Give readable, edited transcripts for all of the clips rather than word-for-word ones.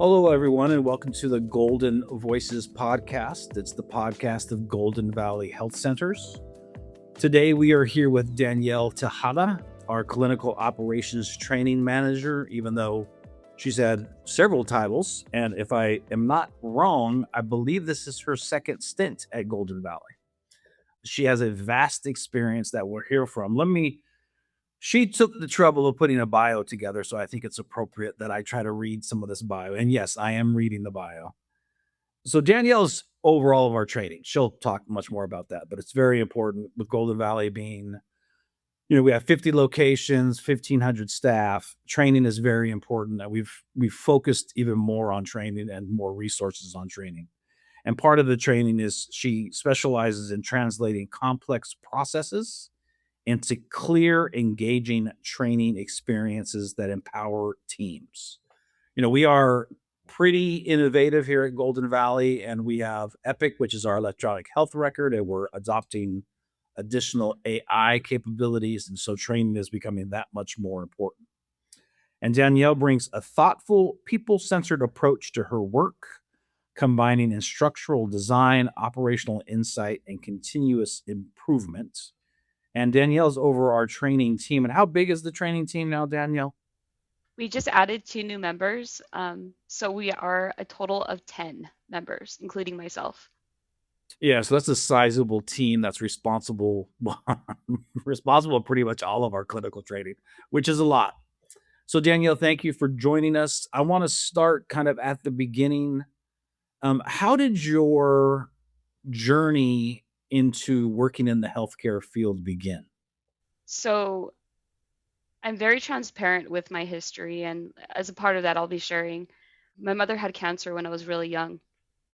Hello, everyone, and welcome to the Golden Voices podcast. It's the podcast of Golden Valley Health Centers. Today, we are here with Danielle Tejeda, our clinical operations training manager, even though she's had several titles. And if I am not wrong, I believe this is her second stint at Golden Valley. She has a vast experience that we'll hear from. She took the trouble of putting a bio together, so I think it's appropriate that I try to read some of this bio. And yes, I am reading the bio. So Danielle's over all of our training. She'll talk much more about that, but it's very important with Golden Valley being, we have 50 locations, 1,500 staff. Training is very important, and we've focused even more on training and more resources on training. And part of the training is she specializes in translating complex processes into clear, engaging training experiences that empower teams. We are pretty innovative here at Golden Valley, and we have Epic, which is our electronic health record, and we're adopting additional AI capabilities. And so training is becoming that much more important. And Danielle brings a thoughtful, people centered approach to her work, combining instructional design, operational insight, and continuous improvement. And Danielle's over our training team. And how big is the training team now, Danielle? We just added two new members. So we are a total of 10 members, including myself. Yeah, so that's a sizable team that's responsible responsible for pretty much all of our clinical training, which is a lot. So Danielle, thank you for joining us. I want to start kind of at the beginning. How did your journey into working in the healthcare field begin? So I'm very transparent with my history. And as a part of that, I'll be sharing my mother had cancer when I was really young.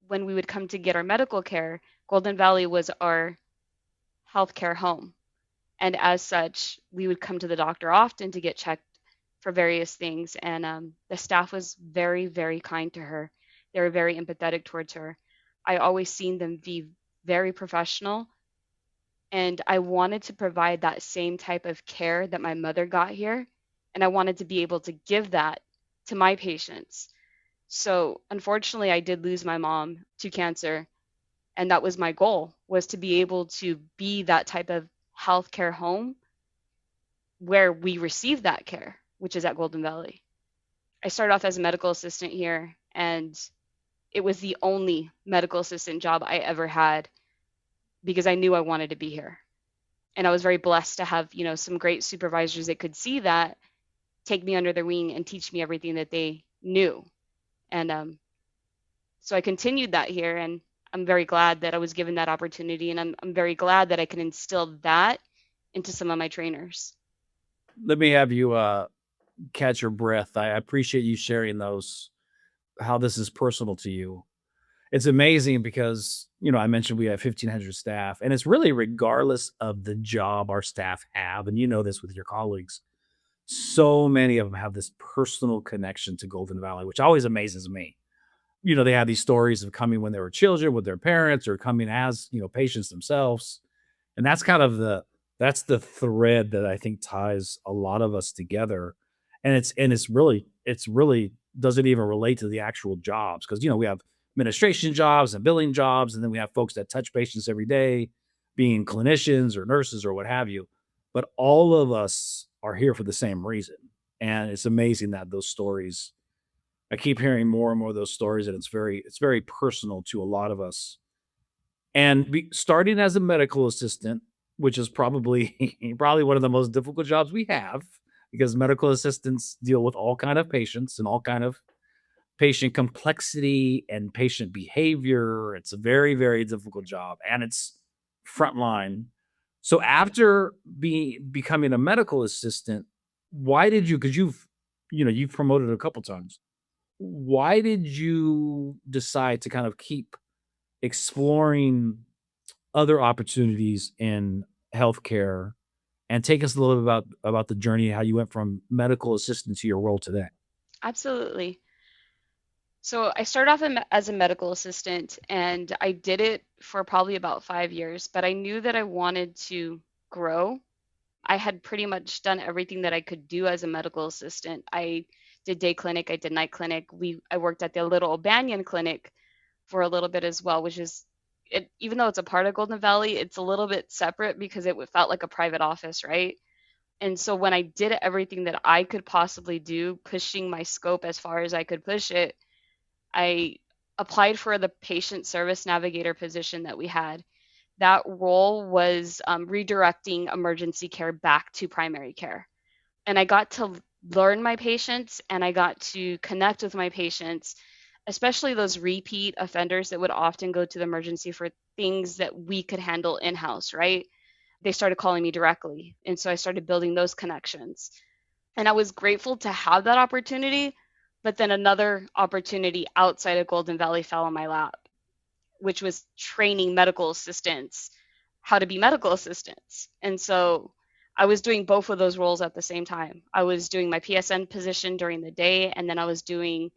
When we would come to get our medical care, Golden Valley was our healthcare home. And as such, we would come to the doctor often to get checked for various things. And the staff was very, very kind to her. They were very empathetic towards her. I always seen them be very professional, and I wanted to provide that same type of care that my mother got here, and I wanted to be able to give that to my patients. So unfortunately, I did lose my mom to cancer, and that was my goal, was to be able to be that type of healthcare home where we receive that care, which is at Golden Valley. I started off as a medical assistant here, and it was the only medical assistant job I ever had because I knew I wanted to be here. And I was very blessed to have, some great supervisors that could see that, take me under their wing and teach me everything that they knew. And so I continued that here, and I'm very glad that I was given that opportunity, and I'm very glad that I can instill that into some of my trainers. Let me have you catch your breath. I appreciate you sharing those, how this is personal to you. It's amazing because, I mentioned we have 1,500 staff, and it's really regardless of the job our staff have. And you know this with your colleagues. So many of them have this personal connection to Golden Valley, which always amazes me. They have these stories of coming when they were children with their parents or coming as, patients themselves. And that's the thread that I think ties a lot of us together. And it's really doesn't even relate to the actual jobs because we have administration jobs and billing jobs, and then we have folks that touch patients every day, being clinicians or nurses or what have you. But all of us are here for the same reason. And it's amazing that those stories, I keep hearing more and more of those stories, and it's very personal to a lot of us. And starting as a medical assistant, which is probably probably one of the most difficult jobs we have, because medical assistants deal with all kind of patients and all kind of patient complexity and patient behavior. It's a very, very difficult job, and it's frontline. So after becoming a medical assistant, why did you? Because you've promoted a couple times. Why did you decide to kind of keep exploring other opportunities in healthcare, and take us a little bit about the journey, how you went from medical assistant to your role today? Absolutely. So I started off as a medical assistant, and I did it for probably about 5 years, but I knew that I wanted to grow. I had pretty much done everything that I could do as a medical assistant. I did day clinic, I did night clinic. I worked at the Little Banyan Clinic for a little bit as well, which is it, even though it's a part of Golden Valley, it's a little bit separate because it felt like a private office, right? And so when I did everything that I could possibly do, pushing my scope as far as I could push it, I applied for the patient service navigator position that we had. That role was redirecting emergency care back to primary care. And I got to learn my patients and I got to connect with my patients, especially those repeat offenders that would often go to the emergency for things that we could handle in house, right? They started calling me directly. And so I started building those connections. And I was grateful to have that opportunity. But then another opportunity outside of Golden Valley fell on my lap, which was training medical assistants how to be medical assistants. And so I was doing both of those roles at the same time. I was doing my PSN position during the day, and then I was doing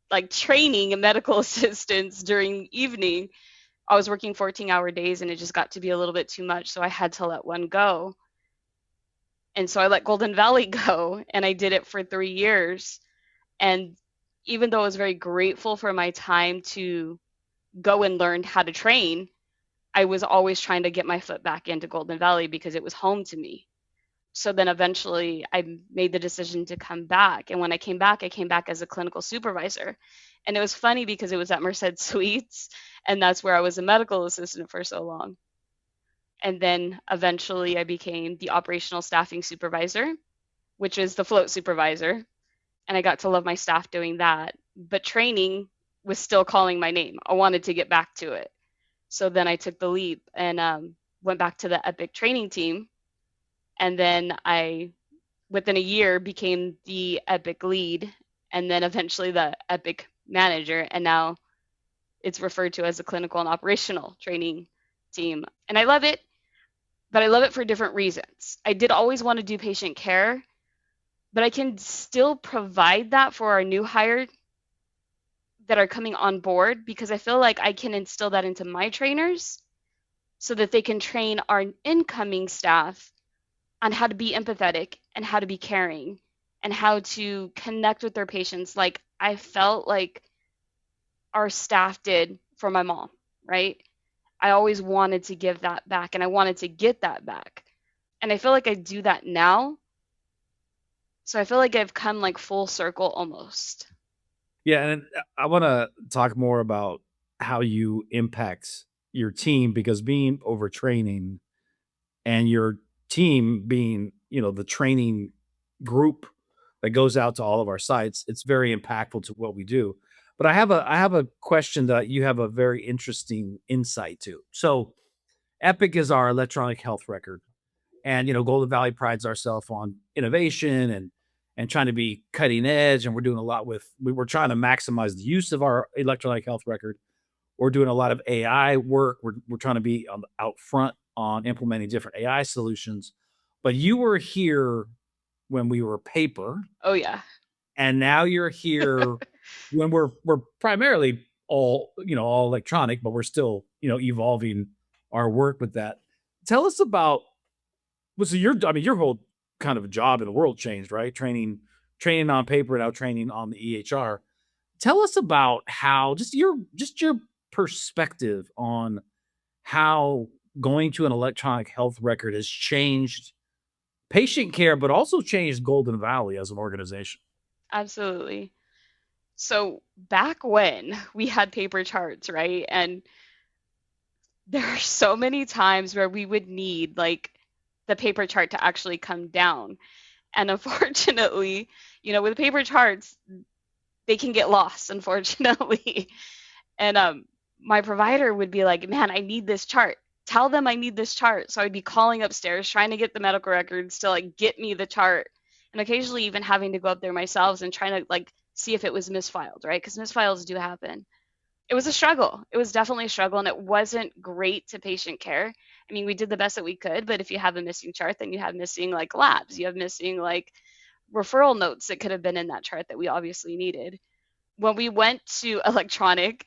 like training medical assistants during evening. I was working 14-hour days and it just got to be a little bit too much. So I had to let one go. And so I let Golden Valley go and I did it for 3 years. And even though I was very grateful for my time to go and learn how to train, I was always trying to get my foot back into Golden Valley because it was home to me. So then eventually I made the decision to come back. And when I came back as a clinical supervisor. And it was funny because it was at Merced Suites, and that's where I was a medical assistant for so long. And then eventually I became the operational staffing supervisor, which is the float supervisor. And I got to love my staff doing that. But training was still calling my name. I wanted to get back to it. So then I took the leap and went back to the Epic training team. And then I, within a year, became the Epic lead and then eventually the Epic manager. And now it's referred to as a clinical and operational training team. And I love it, but I love it for different reasons. I did always want to do patient care, but I can still provide that for our new hire that are coming on board because I feel like I can instill that into my trainers so that they can train our incoming staff on how to be empathetic and how to be caring and how to connect with their patients like I felt like our staff did for my mom, right? I always wanted to give that back and I wanted to get that back. And I feel like I do that now. So I feel like I've come like full circle almost. Yeah, and I wanna talk more about how you impact your team because being overtraining and your team being, the training group that goes out to all of our sites, it's very impactful to what we do. But I have a question that you have a very interesting insight to. So, Epic is our electronic health record. And Golden Valley prides ourselves on innovation and trying to be cutting edge. And we're doing a lot with we're trying to maximize the use of our electronic health record. We're doing a lot of AI work. We're trying to be out front on implementing different AI solutions. But you were here when we were paper, Oh yeah. and now you're here when we're primarily all electronic, but we're still evolving our work with that. Tell us about so your whole kind of job in the world changed, right? Training on paper, now training on the EHR. Tell us about how just your perspective on how going to an electronic health record has changed patient care, but also changed Golden Valley as an organization. Absolutely. So back when we had paper charts, right? And there are so many times where we would need like the paper chart to actually come down. And unfortunately, with paper charts, they can get lost, unfortunately. And my provider would be like, "Man, I need this chart. Tell them I need this chart." So I'd be calling upstairs trying to get the medical records to like get me the chart. And occasionally even having to go up there myself and trying to like see if it was misfiled, right? Because misfiles do happen. It was a struggle. It was definitely a struggle, and it wasn't great to patient care. I mean, we did the best that we could, but if you have a missing chart, then you have missing like labs, you have missing like referral notes that could have been in that chart that we obviously needed. When we went to electronic,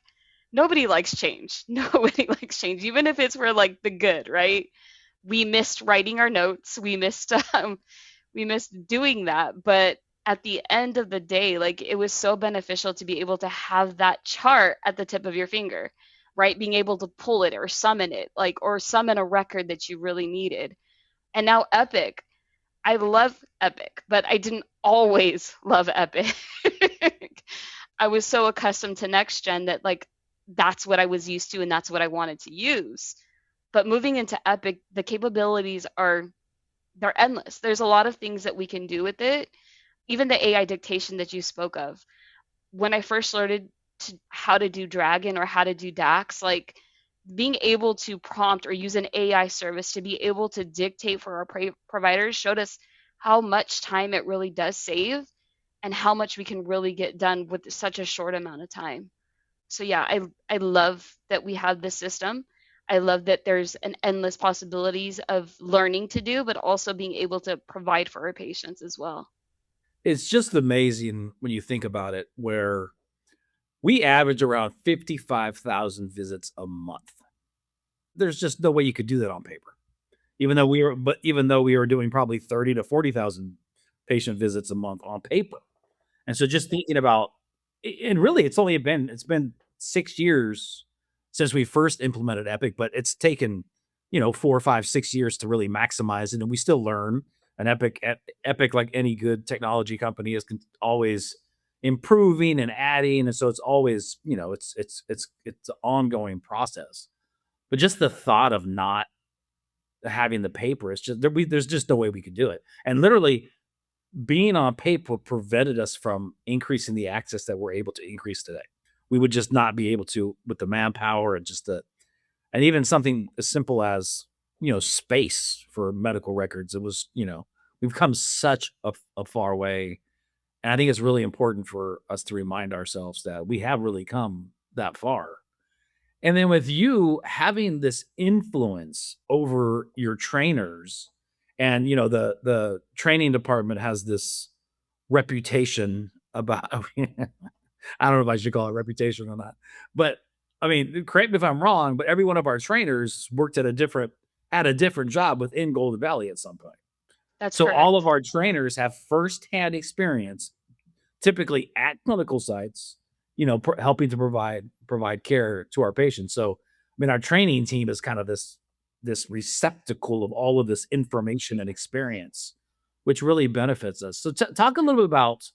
nobody likes change. Nobody likes change, even if it's for like the good, right? We missed writing our notes. We missed doing that, but at the end of the day, like it was so beneficial to be able to have that chart at the tip of your finger, right? Being able to pull it or summon it, like, or summon a record that you really needed. And now Epic, I love Epic, but I didn't always love Epic. I was so accustomed to next gen that like that's what I was used to and that's what I wanted to use. But moving into Epic, the capabilities are they're endless. There's a lot of things that we can do with it. Even the AI dictation that you spoke of. When I first learned to how to do Dragon or how to do DAX, like being able to prompt or use an AI service to be able to dictate for our providers showed us how much time it really does save and how much we can really get done with such a short amount of time. So yeah, I love that we have this system. I love that there's an endless possibilities of learning to do, but also being able to provide for our patients as well. It's just amazing when you think about it, where we average around 55,000 visits a month. There's just no way you could do that on paper. Even though we were doing probably 30 to 40,000 patient visits a month on paper. And so just thinking about, and really it's been 6 years since we first implemented Epic, but it's taken, 4, 5, 6 years to really maximize it. And we still learn. And Epic, like any good technology company, is always improving and adding. And so it's always, it's an ongoing process. But just the thought of not having the paper, it's just there's just no way we could do it. And literally, being on paper prevented us from increasing the access that we're able to increase today. We would just not be able to with the manpower and just the and even something as simple as space for medical records. It was we've come such a far way, and I think it's really important for us to remind ourselves that we have really come that far. And then with you having this influence over your trainers, and the training department has this reputation about I don't know if I should call it reputation or not. But I mean, correct me if I'm wrong, but every one of our trainers worked at a different job within Golden Valley at some point. That's So all of correct. our trainers have firsthand experience, typically at clinical sites, helping to provide care to our patients. So, I mean, our training team is kind of this receptacle of all of this information and experience, which really benefits us. So, talk a little bit about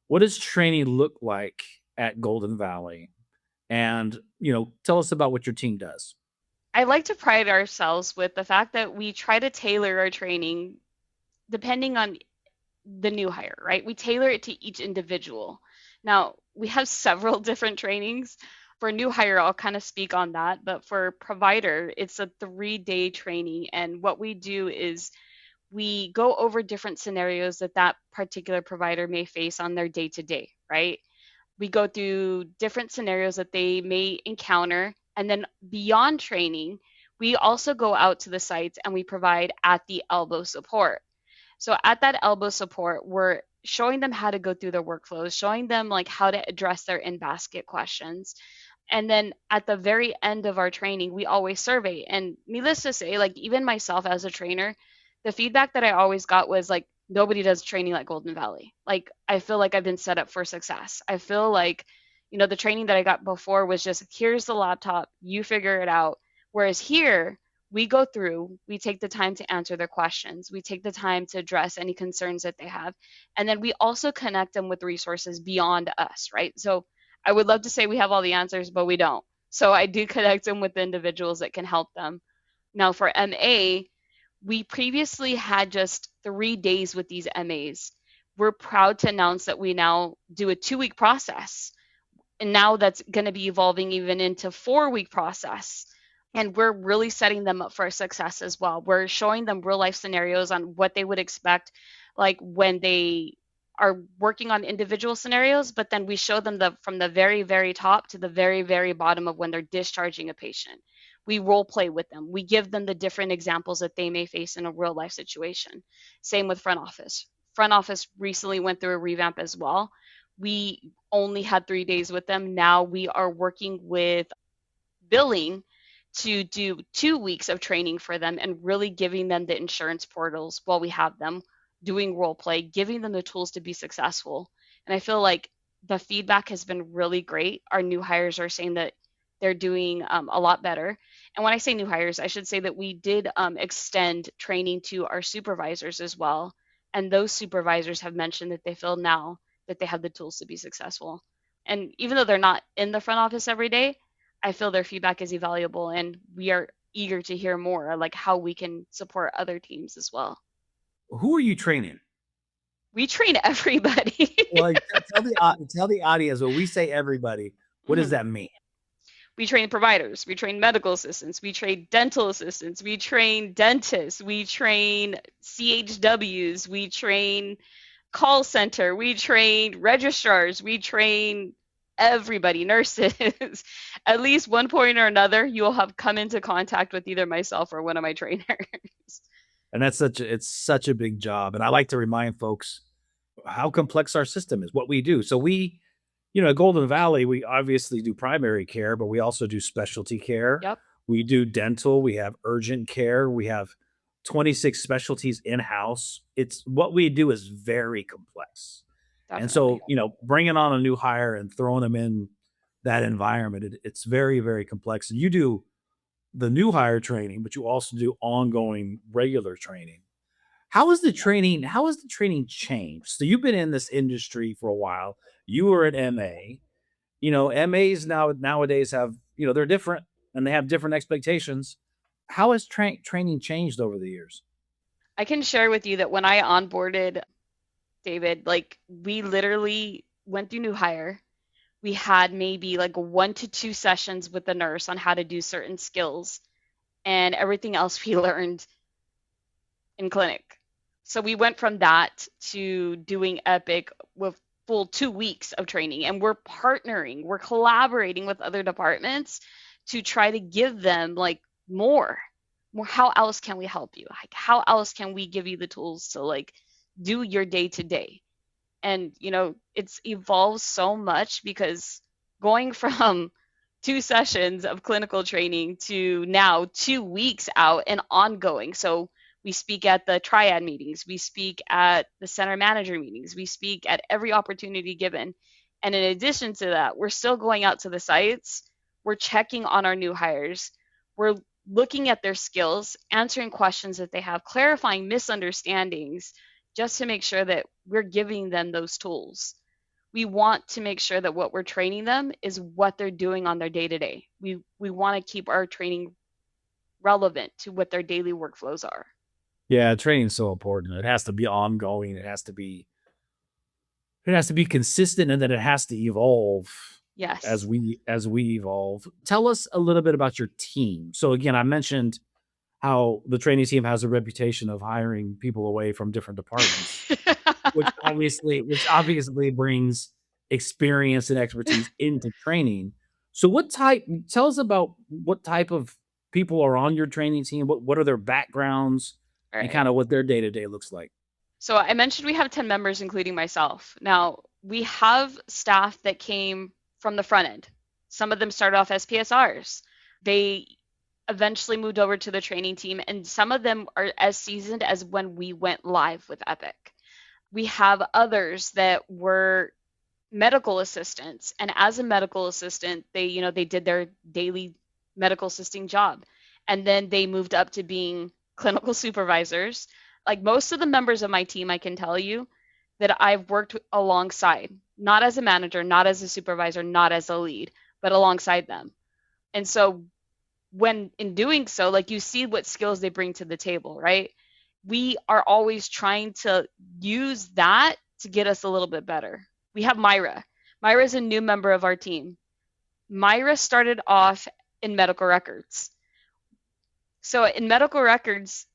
what does training look like at Golden Valley, and tell us about what your team does. I like to pride ourselves with the fact that we try to tailor our training depending on the new hire, right? We tailor it to each individual. Now, we have several different trainings. For new hire, I'll kind of speak on that, but for provider, it's a 3-day training. And what we do is we go over different scenarios that that particular provider may face on their day to day, right? We go through different scenarios that they may encounter. And then beyond training, we also go out to the sites and we provide at the elbow support. So at that elbow support, we're showing them how to go through their workflows, showing them like how to address their in-basket questions. And then at the very end of our training, we always survey. And needless to say, like even myself as a trainer, the feedback that I always got was like, nobody does training like Golden Valley. Like, I feel like I've been set up for success. I feel like, the training that I got before was just here's the laptop, you figure it out. Whereas here, we go through, we take the time to answer their questions, we take the time to address any concerns that they have. And then we also connect them with resources beyond us, right? So I would love to say we have all the answers, but we don't. So I do connect them with the individuals that can help them. Now for MA, we previously had just 3 days with these MAs. We're proud to announce that we now do a 2-week process. And now that's going to be evolving even into 4-week process. And we're really setting them up for success as well. We're showing them real life scenarios on what they would expect, like when they are working on individual scenarios, but then we show them from the very, very top to the very, very bottom of when they're discharging a patient. We role play with them. We give them the different examples that they may face in a real life situation. Same with front office. Front office recently went through a revamp as well. We only had 3 days with them. Now we are working with billing to do 2 weeks of training for them and really giving them the insurance portals while we have them. doing role play, giving them the tools to be successful. And I feel like the feedback has been really great. Our new hires are saying that they're doing a lot better. And when I say new hires, I should say that we did extend training to our supervisors as well. And those supervisors have mentioned that they feel now that they have the tools to be successful. And even though they're not in the front office every day, I feel their feedback is invaluable, and we are eager to hear more, like how we can support other teams as well. Who are you training? We train everybody. Like, tell the audience when we say everybody, what does Mhm. that mean? We train providers, we train medical assistants, we train dental assistants, we train dentists, we train CHWs, we train call center, we train registrars, we train everybody, nurses. At least one point or another, you will have come into contact with either myself or one of my trainers. And it's such a big job. And I like to remind folks how complex our system is, what we do. So we, at Golden Valley, we obviously do primary care, but we also do specialty care. Yep, We do dental, we have urgent care, we have 26 specialties in-house. It's what we do is very complex. And definitely. so, bringing on a new hire and throwing them in that environment, it's very, very complex. And you do the new hire training, but you also do ongoing regular training. How has the training changed? So you've been in this industry for a while. You were an MA. MAs nowadays have, they're different and they have different expectations. How has training changed over the years? I can share with you that when I onboarded David, like we literally went through new hire. We had maybe like 1 to 2 sessions with the nurse on how to do certain skills, and everything else we learned in clinic. So we went from that to doing Epic with full 2 weeks of training, and we're partnering, we're collaborating with other departments to try to give them like more. More, how else can we help you? Like, how else can we give you the tools to like do your day to day? And it's evolved so much because going from 2 sessions of clinical training to now 2 weeks out and ongoing. So we speak at the triad meetings, we speak at the center manager meetings, we speak at every opportunity given. And in addition to that, we're still going out to the sites, we're checking on our new hires, we're looking at their skills, answering questions that they have, clarifying misunderstandings, just to make sure that we're giving them those tools. We want to make sure that what we're training them is what they're doing on their day to day. We want to keep our training relevant to what their daily workflows are. Yeah, training's so important. It has to be ongoing. It has to be consistent, and then it has to evolve as Yes. we evolve. Tell us a little bit about your team. So again, I mentioned how the training team has a reputation of hiring people away from different departments, which obviously brings experience and expertise into training. So tell us about what type of people are on your training team, what are their backgrounds, All and right. kind of what their day-to-day looks like. So I mentioned we have 10 members, including myself. Now, we have staff that came from the front end. Some of them started off as PSRs. They eventually moved over to the training team, and some of them are as seasoned as when we went live with Epic. We have others that were medical assistants, and as a medical assistant, they did their daily medical assisting job, and then they moved up to being clinical supervisors. Like most of the members of my team, I can tell you that I've worked alongside, not as a manager, not as a supervisor, not as a lead, but alongside them. And so when in doing so, like you see what skills they bring to the table, right? We are always trying to use that to get us a little bit better. We have Myra. Myra is a new member of our team. Myra started off in medical records. So in medical records,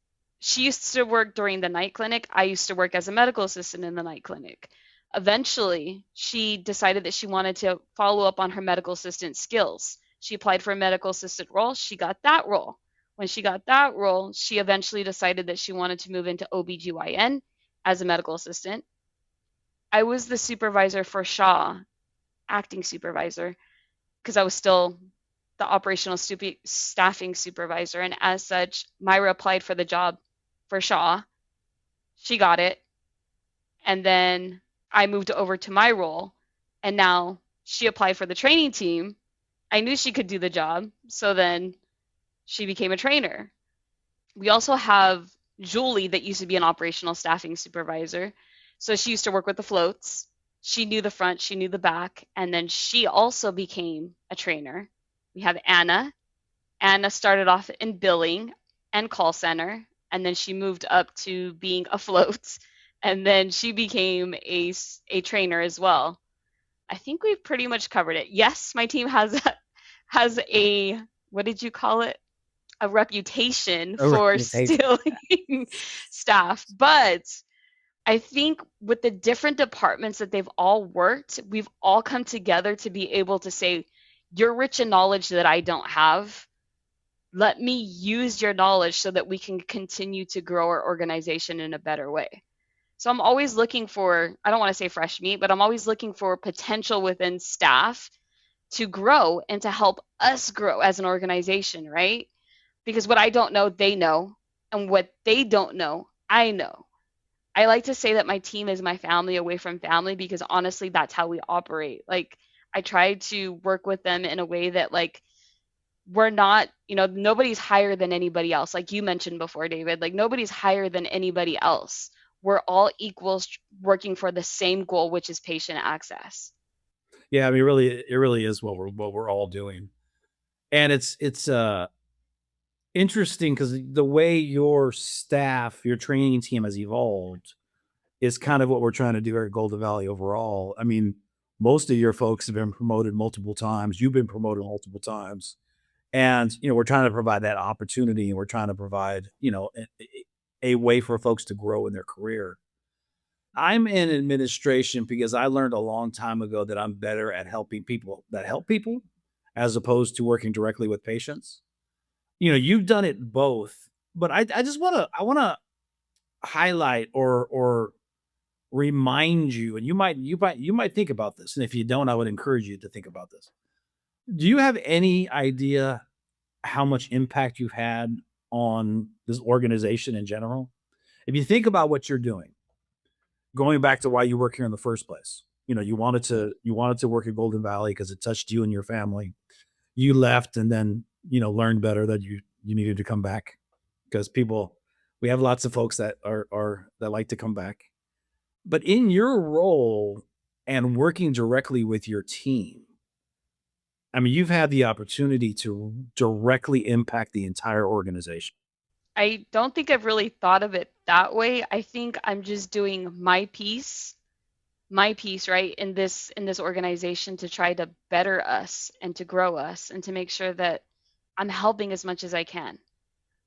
she used to work during the night clinic. I used to work as a medical assistant in the night clinic. Eventually, she decided that she wanted to follow up on her medical assistant skills. She applied for a medical assistant role. She got that role. When she got that role, she eventually decided that she wanted to move into OBGYN as a medical assistant. I was the supervisor for Shaw, acting supervisor, because I was still the operational staffing supervisor. And as such, Myra applied for the job for Shaw. She got it. And then I moved over to my role, and now she applied for the training team. I knew she could do the job, so then she became a trainer. We also have Julie that used to be an operational staffing supervisor. So she used to work with the floats. She knew the front, she knew the back, and then she also became a trainer. We have Anna. Anna started off in billing and call center, and then she moved up to being a float, and then she became a trainer as well. I think we've pretty much covered it. Yes, my team has a, what did you call it? A reputation A for reputation. stealing staff. But I think with the different departments that they've all worked, we've all come together to be able to say, you're rich in knowledge that I don't have. Let me use your knowledge so that we can continue to grow our organization in a better way. So I'm always looking for, I don't want to say fresh meat, but I'm always looking for potential within staff to grow and to help us grow as an organization, right? Because what I don't know, they know, and what they don't know, I know. I like to say that my team is my family away from family because honestly, that's how we operate. Like, I try to work with them in a way that, like, we're not, nobody's higher than anybody else. Like you mentioned before, David, like, nobody's higher than anybody else. We're all equals working for the same goal, which is patient access. Yeah, I mean, really, it really is what we're all doing, and it's interesting because the way your staff, your training team has evolved is kind of what we're trying to do here at Golden Valley overall. I mean, most of your folks have been promoted multiple times. You've been promoted multiple times, and we're trying to provide that opportunity, and we're trying to provide a way for folks to grow in their career. I'm in administration because I learned a long time ago that I'm better at helping people that help people as opposed to working directly with patients. You've done it both, but I just want to highlight or remind you, and you might think about this, and if you don't, I would encourage you to think about this. Do you have any idea how much impact you've had on this organization in general? If you think about what you're doing, going back to why you work here in the first place. You wanted to work at Golden Valley because it touched you and your family. You left and then, learned better that you needed to come back because we have lots of folks that are that like to come back. But in your role and working directly with your team, I mean, you've had the opportunity to directly impact the entire organization. I don't think I've really thought of it that way. I think I'm just doing my piece, right, in this organization to try to better us and to grow us and to make sure that I'm helping as much as I can.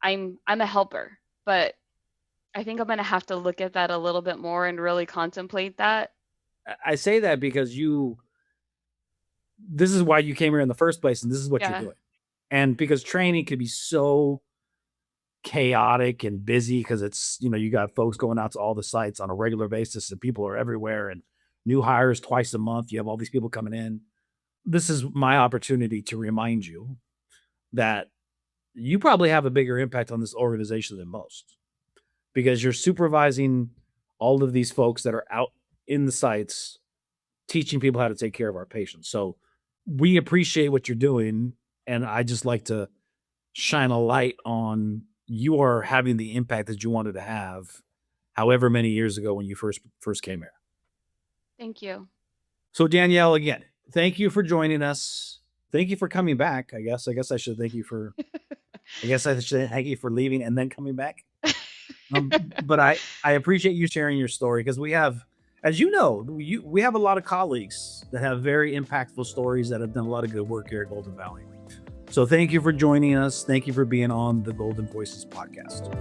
I'm a helper, but I think I'm gonna have to look at that a little bit more and really contemplate that. I say that because this is why you came here in the first place, and this is what you're Yeah. doing. And because training could be so chaotic and busy because you got folks going out to all the sites on a regular basis and people are everywhere and new hires twice a month. You have all these people coming in. This is my opportunity to remind you that you probably have a bigger impact on this organization than most because you're supervising all of these folks that are out in the sites teaching people how to take care of our patients. So we appreciate what you're doing. And I just like to shine a light on you are having the impact that you wanted to have however many years ago when you first came here. Thank you. So Danielle, again, thank you for joining us. Thank you for coming back. I guess I should thank you for I guess I should thank you for leaving and then coming back. But I appreciate you sharing your story because we have, as you know, we have a lot of colleagues that have very impactful stories that have done a lot of good work here at Golden Valley. So thank you for joining us. Thank you for being on the Golden Voices podcast.